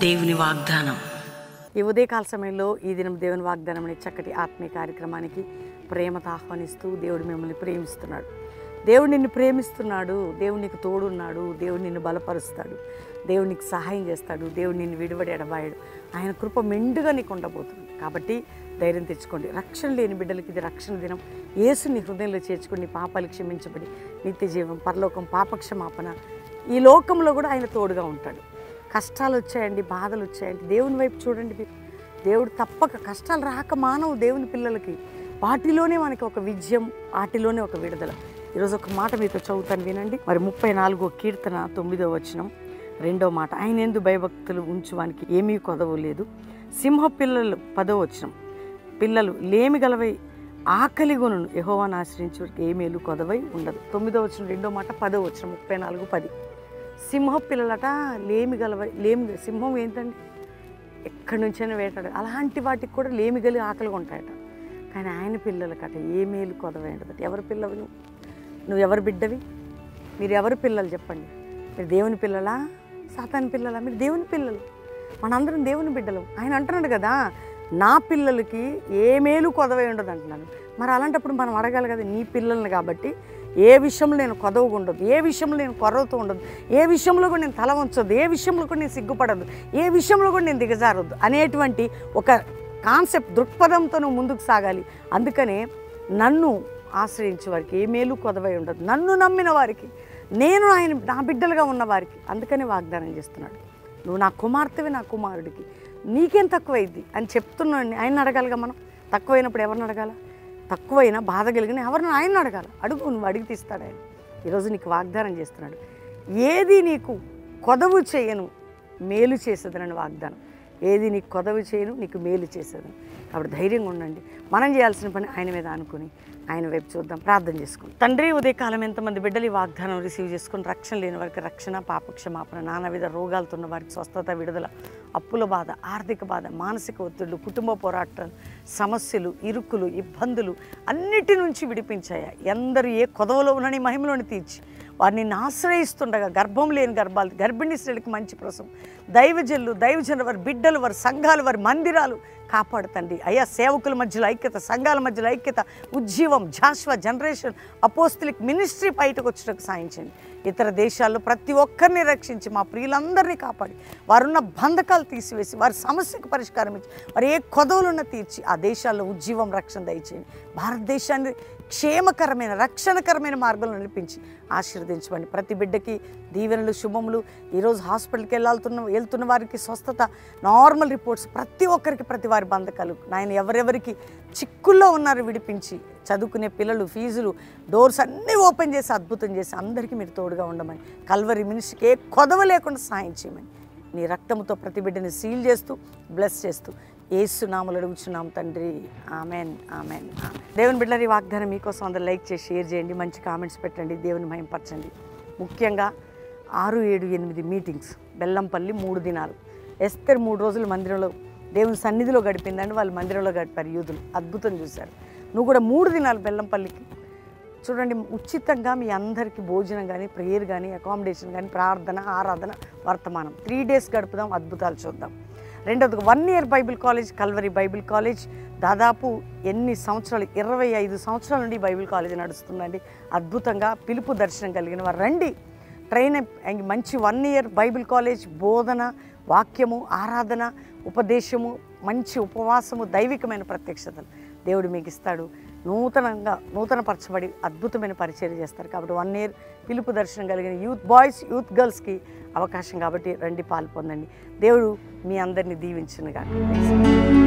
దేవుని వాగ్దానం. ఈ ఉదయకాల సమయంలో ఈ దినం దేవుని వాగ్దానం అనే చక్కటి ఆత్మీయ కార్యక్రమానికి ప్రేమతో ఆహ్వానిస్తూ దేవుడు మిమ్మల్ని ప్రేమిస్తున్నాడు. దేవుడు నిన్ను ప్రేమిస్తున్నాడు. దేవుడు నీకు తోడున్నాడు. దేవుడు నిన్ను బలపరుస్తాడు. దేవుడు నీకు సహాయం చేస్తాడు. దేవుడు నిన్ను విడివడి ఎడబాయడు. ఆయన కృప మెండుగా నీకు ఉండబోతుంది. కాబట్టి ధైర్యం తెచ్చుకోండి. రక్షణ లేని బిడ్డలకి ఇది రక్షణ దినం. యేసుని హృదయంలో చేర్చుకుని నీ పాపాలు క్షమించబడి నిత్య జీవం, పరలోకం, పాపక్షమాపణ, ఈ లోకంలో కూడా ఆయన తోడుగా ఉంటాడు. కష్టాలు వచ్చాయండి, బాధలు వచ్చాయండి, దేవుని వైపు చూడండి. మీరు దేవుడు తప్పక కష్టాలు రాక మానవు దేవుని పిల్లలకి. వాటిలోనే మనకి ఒక విజయం, వాటిలోనే ఒక విడుదల. ఈరోజు ఒక మాట మీతో చదువుతాను, వినండి. మరి 34వ కీర్తన 9వ వచనం 2వ మాట, ఆయన యందు భయభక్తులు ఉంచువానికి ఏమీ కొదవ లేదు. సింహ పిల్లలు 10వ వచనం, పిల్లలు లేమి గలవై ఆకలిగొను యెహోవాను ఆశ్రయించువారికి ఏ మేలు కొదవై ఉండదు. 9వ వచనం 2వ మాట 10వ వచనం 34:10. సింహం పిల్లలట లేమి గలవై, సింహం ఏంటండి, ఎక్కడి నుంచైనా వేటాడు. అలాంటి వాటికి కూడా లేమి గలి ఆకలిగా ఉంటాయట. కానీ ఆయన పిల్లలకట ఏ మేలు కొదవై ఉండదట. ఎవరి పిల్లవి నువ్వు ఎవరు బిడ్డవి? మీరు ఎవరి పిల్లలు చెప్పండి? మీరు దేవుని పిల్లలా, సాతాను పిల్లలా? మీరు దేవుని పిల్లలు. మనందరం దేవుని బిడ్డలు. ఆయన అంటున్నాడు కదా, నా పిల్లలకి ఏ మేలు కొదవై ఉండదు అంటున్నాను. మరి అలాంటప్పుడు మనం అడగాలి కదా, నీ పిల్లల్ని కాబట్టి ఏ విషయంలో నేను కొదవగా ఉండదు, ఏ విషయంలో నేను కొరవతో ఉండదు, ఏ విషయంలో కూడా నేను తల వంచొద్దు, ఏ విషయంలో కూడా నేను సిగ్గుపడద్దు, ఏ విషయంలో కూడా నేను దిగజారొద్దు అనేటువంటి ఒక కాన్సెప్ట్, దృక్పథంతో నువ్వు ముందుకు సాగాలి. అందుకనే నన్ను ఆశ్రయించే వారికి ఏ మేలు కొదవై ఉండదు. నన్ను నమ్మిన వారికి, నేను ఆయన నా బిడ్డలుగా ఉన్న వారికి. అందుకనే వాగ్దానం చేస్తున్నాడు, నువ్వు నా కుమార్తెవి, నా కుమారుడికి నీకేం తక్కువైద్ది అని చెప్తున్నాడు. ఆయన అడగాలిగా మనం. తక్కువైనప్పుడు ఎవరిని అడగాల? తక్కువైనా బాధ కలిగిన ఎవరిని ఆయన అడగాలి. అడుగు, నువ్వు అడిగి తీస్తాడు ఆయన. ఈరోజు నీకు వాగ్దానం చేస్తున్నాడు, ఏది నీకు కొదవు చేయను మేలు చేసేదనని వాగ్దానం. ఏది నీకు కొదవు చేయను, నీకు మేలు చేసేదని. కాబట్టి ధైర్యంగా ఉండండి. మనం చేయాల్సిన పని ఆయన మీద అనుకుని ఆయన వైపు చూద్దాం. ప్రార్థన చేసుకుని, తండ్రి, ఉదయకాలం ఎంతమంది బిడ్డలు ఈ వాగ్దానం రిసీవ్ చేసుకుని రక్షణ లేని వారికి రక్షణ, పాపక్షమాపణ, నానావిధ రోగాలతో ఉన్న వారికి స్వస్థత, విడుదల, అప్పుల బాధ, ఆర్థిక బాధ, మానసిక ఒత్తిళ్లు, కుటుంబ పోరాటాలు, సమస్యలు, ఇరుకులు, ఇబ్బందులు అన్నిటి నుంచి విడిపించాయా. ఎందరూ ఏ కొదవలో ఉన్నని మహిమలోని తీర్చి వారిని ఆశ్రయిస్తుండగా గర్భం లేని గర్భాలు, గర్భిణీ స్త్రీలకు మంచి ప్రసవం, దైవజనులు, వారి బిడ్డలు, వారి సంఘాలు, వారి మందిరాలు కాపాడుతండి అయ్యా. సేవకుల మధ్యలో ఐక్యత, సంఘాల మధ్యలో ఐక్యత, ఉజ్జీవం, జాషువా జనరేషన్ అపోస్తలిక్ మినిస్ట్రీ బయటకు వచ్చేటకు సాయించండి. ఇతర దేశాల్లో ప్రతి ఒక్కరిని రక్షించి మా ప్రియులందరినీ కాపాడి వారున్న బంధకాలు తీసివేసి వారి సమస్యకు పరిష్కారం ఇచ్చి వారు ఏ కొదవులున్న తీర్చి ఆ దేశాల్లో ఉజ్జీవం, రక్షణ దయచేయండి. భారతదేశాన్ని క్షేమకరమైన, రక్షణకరమైన మార్గంలో నడిపించి ఆశీర్వదించండి. ప్రతి బిడ్డకి దీవెనలు, శుభములు. ఈరోజు హాస్పిటల్కి వెళ్తున్న వారికి స్వస్థత, నార్మల్ రిపోర్ట్స్, ప్రతి ఒక్కరికి, ప్రతి వారి బంధకాలు నాయన, ఎవరెవరికి చిక్కుల్లో ఉన్నారు విడిపించి, చదువుకునే పిల్లలు ఫీజులు, డోర్స్ అన్నీ ఓపెన్ చేసి అద్భుతం చేసి అందరికీ మీరు తోడుగా ఉండమని, కల్వరి మినిస్ట్రీకి ఏ కొదవ లేకుండా సాయం చేయమని, నీ రక్తంతో ప్రతి బిడ్డని సీల్ చేస్తూ బ్లెస్ చేస్తూ యేసు నామములో అడుగుచున్నాం తండ్రి. Amen, amen, amen. దేవుని బిడ్డల ఈ వాగ్దానం మీకోసం అందరూ లైక్ చేసి షేర్ చేయండి, మంచి కామెంట్స్ పెట్టండి, దేవుని మహిమపరచండి. ముఖ్యంగా 6, 7, 8 మీటింగ్స్, బెల్లంపల్లి 3 దినాలు. ఎస్తేర్ 3 రోజులు మందిరంలో దేవుని సన్నిధిలో గడిపిందండి. వాళ్ళు మందిరంలో గడిపారు యూదులు, అద్భుతం చూశారు. నువ్వు కూడా 3 దినాలు బెల్లంపల్లికి చూడండి. ఉచితంగా మీ అందరికీ భోజనం కానీ, ప్రేయర్ కానీ, అకామిడేషన్ కానీ, ప్రార్థన, ఆరాధన, వర్తమానం 3 డేస్ గడుపుదాం, అద్భుతాలు చూద్దాం. రెండవది 1 year Bible college, Calvary Bible college. దాదాపు ఎన్ని సంవత్సరాలు, 25 సంవత్సరాల నుండి బైబిల్ కాలేజ్ నడుస్తుందండి. అద్భుతంగా పిలుపు దర్శనం కలిగిన వారు రండి. ట్రైన్ మంచి 1 ఇయర్ బైబిల్ కాలేజ్, బోధన, వాక్యము, ఆరాధన, ఉపదేశము, మంచి ఉపవాసము, దైవికమైన ప్రత్యక్షతలు దేవుడు మీకు ఇస్తాడు. నూతనపరచబడి అద్భుతమైన పరిచర్య చేస్తారు. కాబట్టి 1 ఇయర్ పిలుపు దర్శనం కలిగిన యూత్ బాయ్స్, యూత్ గర్ల్స్కి అవకాశం. కాబట్టి రండి, పాలు పొందండి. దేవుడు మీ అందరినీ దీవించునుగాక.